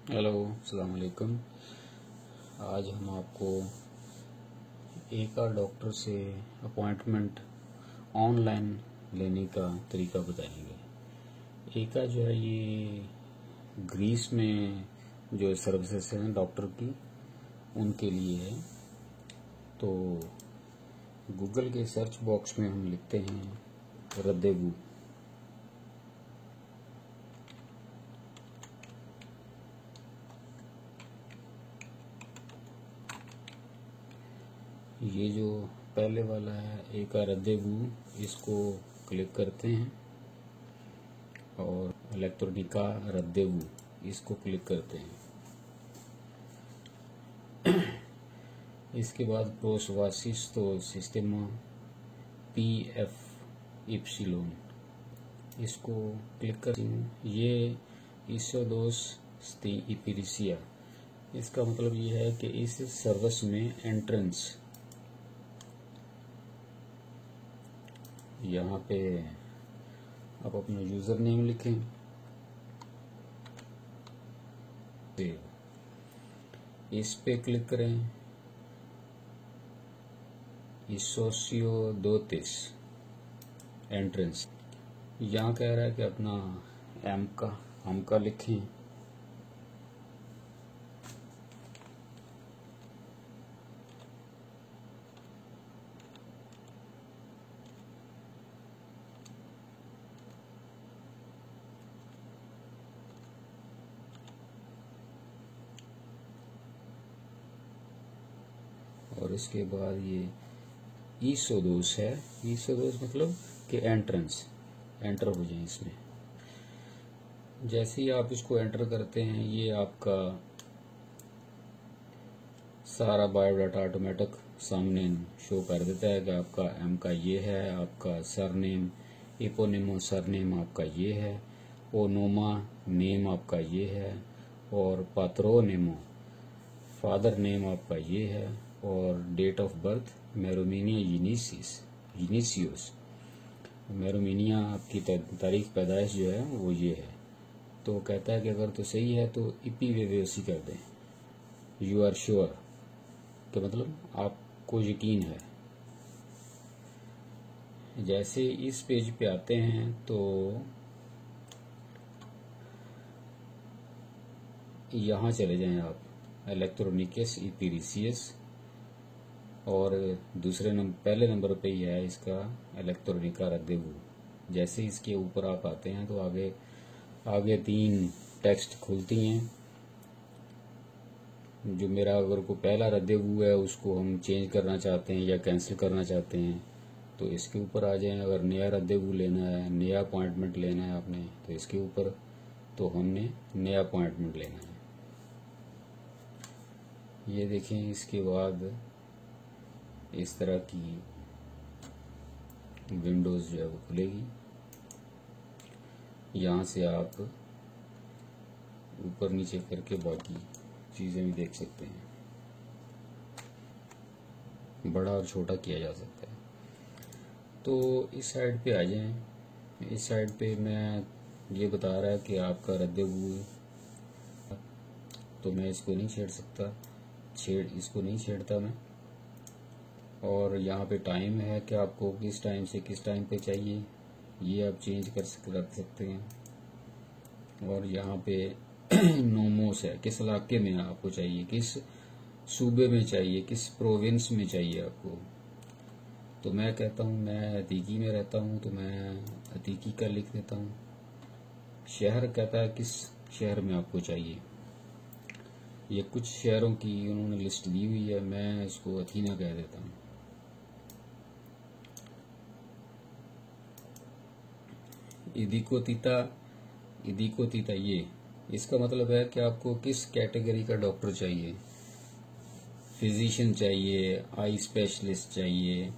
Hello, अस्सलाम वालेकुम। आज हम आपको एक और डॉक्टर से अपॉइंटमेंट ऑनलाइन लेने का तरीका बताएंगे। एका जो है ये ग्रीस में जो सर्विसेज हैं डॉक्टर की उनके लिए है। तो गूगल के सर्च बॉक्स में हम लिखते हैं रद्देवू। ये जो पहले वाला है एका रद्देवू, इसको क्लिक करते हैं और इलेक्ट्रॉनिका रद्देवू इसको क्लिक करते हैं। इसके बाद प्रोसवासिस तो सिस्टमा PF इप्सिलोन इसको क्लिक करती हूँ। ये इसोदोस इपिरिसिया, इसका मतलब ये है कि इस सर्विस में एंट्रेंस, यहाँ पे आप अपना यूजर नेम लिखें, इस पे क्लिक करें। इसोसियोदोतिस एंट्रेंस, यहाँ कह रहा है कि अपना एम का लिखें। और इसके बाद ये ईसोदोस है। ईसोदोस मतलब कि एंटर हो जाए इसमें। जैसे ही आप इसको एंटर करते हैं ये आपका सारा बायोडाटा ऑटोमेटिक सामने शो कर देता है कि आपका एम का ये है, आपका सरनेम इपोनिमो सरनेम आपका ये है, ओनोमा नेम आपका ये है, और पात्रोनेमो फादर नेम आपका ये है, और डेट ऑफ बर्थ मेरोमिनिया यूनिसियोस, मेरोमिनिया आपकी तारीख पैदाइश जो है वो ये है। तो कहता है कि अगर तो सही है तो इपीवेवेसी कर दें, यू आर श्योर, कि मतलब आपको यकीन है। जैसे इस पेज पे आते हैं तो यहाँ चले जाएं आप, इलेक्ट्रोनिकस इपीरिसियस, और पहले नंबर पे ही है इसका इलेक्ट्रॉनिका रद्देवू। जैसे इसके ऊपर आप आते हैं तो आगे 3 टेक्स्ट खुलती हैं। जो मेरा अगर को पहला रद्देवू है उसको हम चेंज करना चाहते हैं या कैंसिल करना चाहते हैं तो इसके ऊपर आ जाएं। अगर नया रद्देवू लेना है, नया अपॉइंटमेंट लेना है आपने, तो इसके ऊपर, तो हमने नया अपॉइंटमेंट लेना है। ये देखें, इसके बाद इस तरह की विंडोज जो है वो खुलेगी। यहाँ से आप ऊपर नीचे करके बाकी चीजें भी देख सकते हैं, बड़ा और छोटा किया जा सकता है। तो इस साइड पे आ जाएं। इस साइड पे मैं ये बता रहा है कि आपका रद्देवू, तो मैं इसको नहीं इसको नहीं छेड़ता मैं। और यहाँ पे टाइम है कि आपको किस टाइम से किस टाइम पे चाहिए, ये आप चेंज रख सकते हैं। और यहाँ पे नोमोस है, किस इलाके में आपको चाहिए, किस सूबे में चाहिए, किस प्रोविंस में चाहिए आपको। तो मैं कहता हूँ, मैं अतीकी में रहता हूँ तो मैं अतीकी का लिख देता हूँ। शहर कहता है किस शहर में आपको चाहिए। ये कुछ शहरों की उन्होंने लिस्ट दी हुई है, मैं इसको अथीना कह देता हूँ। इदिको तीता ये इसका मतलब है कि आपको किस कैटेगरी का डॉक्टर चाहिए। फिजिशियन चाहिए, आई स्पेशलिस्ट चाहिए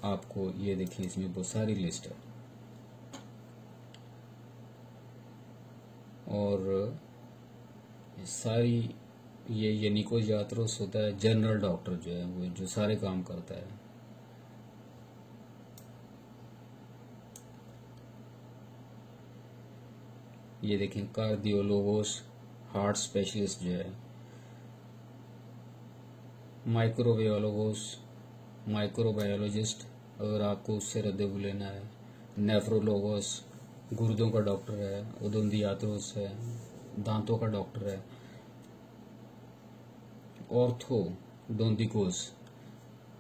आपको। ये देखिए, इसमें बहुत सारी लिस्ट है। और सारी ये यनिको यात्रोस होता है जनरल डॉक्टर जो है वो जो सारे काम करता है। ये देखें, कार्डियोलोगोस हार्ट स्पेशलिस्ट जो है, माइक्रोबायोलॉजिस्ट अगर आपको उससे रद्देबू लेना है, नेफ्रोलोगोस गुर्दों का डॉक्टर है, ओदोंतियात्रोस है, दांतों का डॉक्टर है, ऑर्थोडोंटिकोस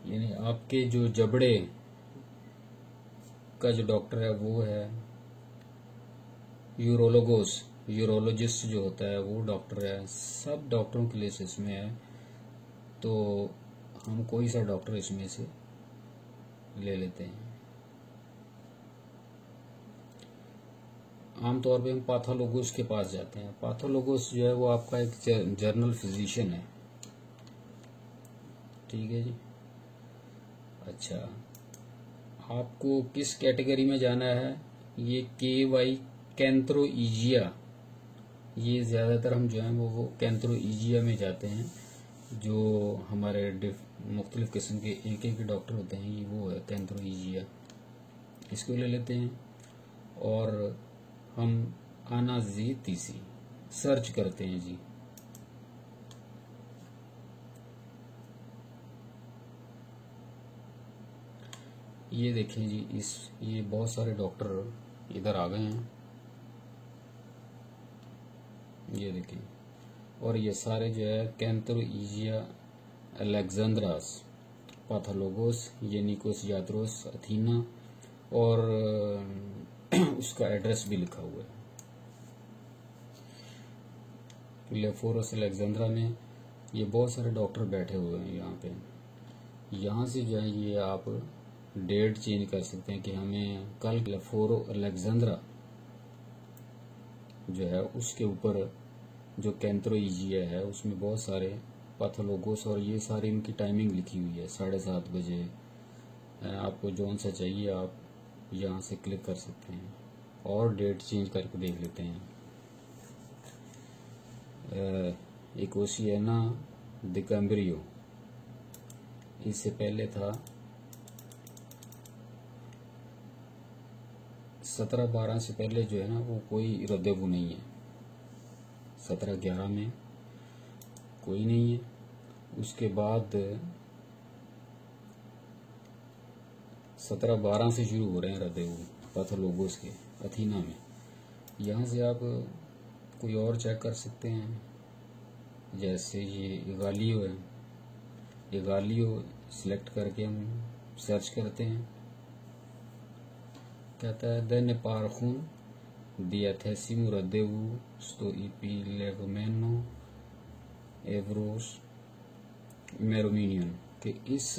यानी आपके जो जबड़े का जो डॉक्टर है वो है, यूरोलॉजिस्ट जो होता है वो डॉक्टर है। सब डॉक्टरों की लिस्ट इसमें है, तो हम कोई सा डॉक्टर इसमें से ले लेते हैं। आमतौर पे हम पैथोलॉजिस्ट के पास जाते हैं। पैथोलॉजिस्ट जो है वो आपका एक जर्नल फिजिशियन है, ठीक है जी। अच्छा, आपको किस कैटेगरी में जाना है? ये KY कैंथ्रोइजिया, ये ज़्यादातर हम जो है वो कैंथ्रोइजिया में जाते हैं। जो हमारे मुख्तलिफ किस्म के एक डॉक्टर होते हैं, ये वो है कैंथ्रोइजिया, इसको ले लेते हैं। और हम अनाज़ेतीसी सर्च करते हैं जी। ये देखें जी, ये बहुत सारे डॉक्टर इधर आ गए हैं, ये देखें। और ये सारे जो है कैंथ्रोइजिया अलेक्जेंड्रास, पैथोलॉगोस, येनिकोस यात्रोस, अथीना, और उसका एड्रेस भी लिखा हुआ है। लेफोरस अलेक्जेंड्रा में ये बहुत सारे डॉक्टर बैठे हुए हैं यहाँ पे। यहाँ से जो है ये आप डेट चेंज कर सकते हैं कि हमें कल लेफोरो अलेक्जेंड्रा जो है उसके ऊपर जो कैंथ्रोइजिया है उसमें बहुत सारे पैथोलॉगोस, और ये सारी इनकी टाइमिंग लिखी हुई है, 7:30 बजे। आपको जौन सा चाहिए आप यहाँ से क्लिक कर सकते हैं और डेट चेंज करके देख लेते हैं। इकोसियाना डिकैम्ब्रियो, इससे पहले था 17/12 से पहले जो है ना वो कोई रद्देबू नहीं है। 17/11 में कोई नहीं है। उसके बाद 17/12 से शुरू हो रहे हैं रद्देबू पैथोलॉगोस के अथीना में। यहाँ से आप कोई और चेक कर सकते हैं, जैसे ये इगालियो है, इगालियो सिलेक्ट करके हम सर्च करते हैं। कहता है द नेपारखून दियाथेसिमो रद्देबू स्टो इपीलेगमेनो एवरोस मेरोमिनियन के इस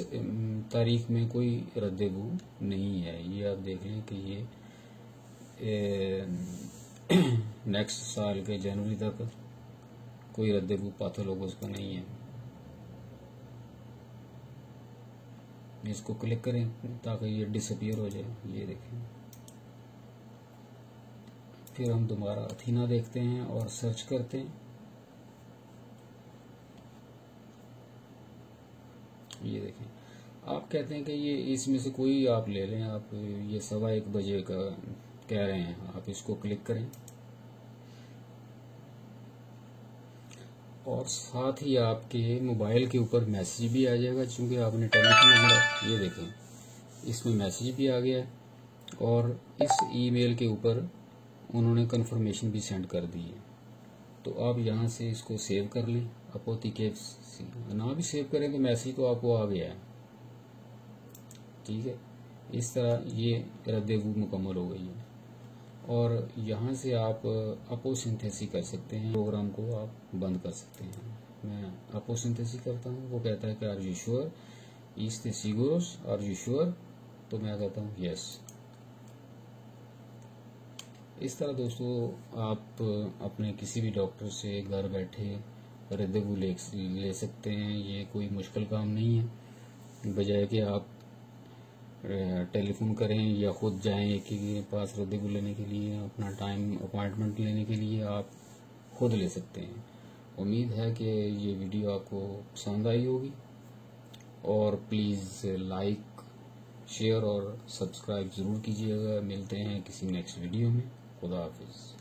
तारीख में कोई रद्देबू नहीं है। ये आप देख लें कि ये नेक्स्ट साल के जनवरी तक कोई रद्देबू पैथोलॉगोस का नहीं है। इसको क्लिक करें ताकि ये डिसअपीयर हो जाए, ये देखें। फिर हम दोबारा अथीना देखते हैं और सर्च करते हैं। ये देखें, आप कहते हैं कि ये इसमें से कोई आप ले लें, आप ये 1:15 बजे का कह रहे हैं, आप इसको क्लिक करें और साथ ही आपके मोबाइल के ऊपर मैसेज भी आ जाएगा, क्योंकि आपने टेलीफोन नंबर, ये देखें इसमें मैसेज भी आ गया है और इस ईमेल के ऊपर उन्होंने कंफर्मेशन भी सेंड कर दी है। तो आप यहाँ से इसको सेव कर लें। अपोथिकेस ना भी सेव करें तो मैसेज तो आपको आ गया है, ठीक है। इस तरह ये रद्देबू मुकम्मल हो गई है। और यहाँ से आप अपोसिंथेसिस कर सकते हैं, प्रोग्राम को आप बंद कर सकते हैं। मैं अपोसिंथेसिस करता हूँ, वो कहता है कि आर यू श्योर, इस सिगुरोस आर यू श्योर, तो मैं कहता हूँ यस। इस तरह दोस्तों आप अपने किसी भी डॉक्टर से घर बैठे रद्देबू ले सकते हैं। ये कोई मुश्किल काम नहीं है, बजाय कि आप टेलीफोन करें या खुद जाएं एक के पास रद्देबू लेने के लिए। अपना टाइम अपॉइंटमेंट लेने के लिए आप खुद ले सकते हैं। उम्मीद है कि ये वीडियो आपको पसंद आई होगी, और प्लीज़ लाइक, शेयर और सब्सक्राइब ज़रूर कीजिएगा। मिलते हैं किसी नेक्स्ट वीडियो में। खुदा हाफिज़।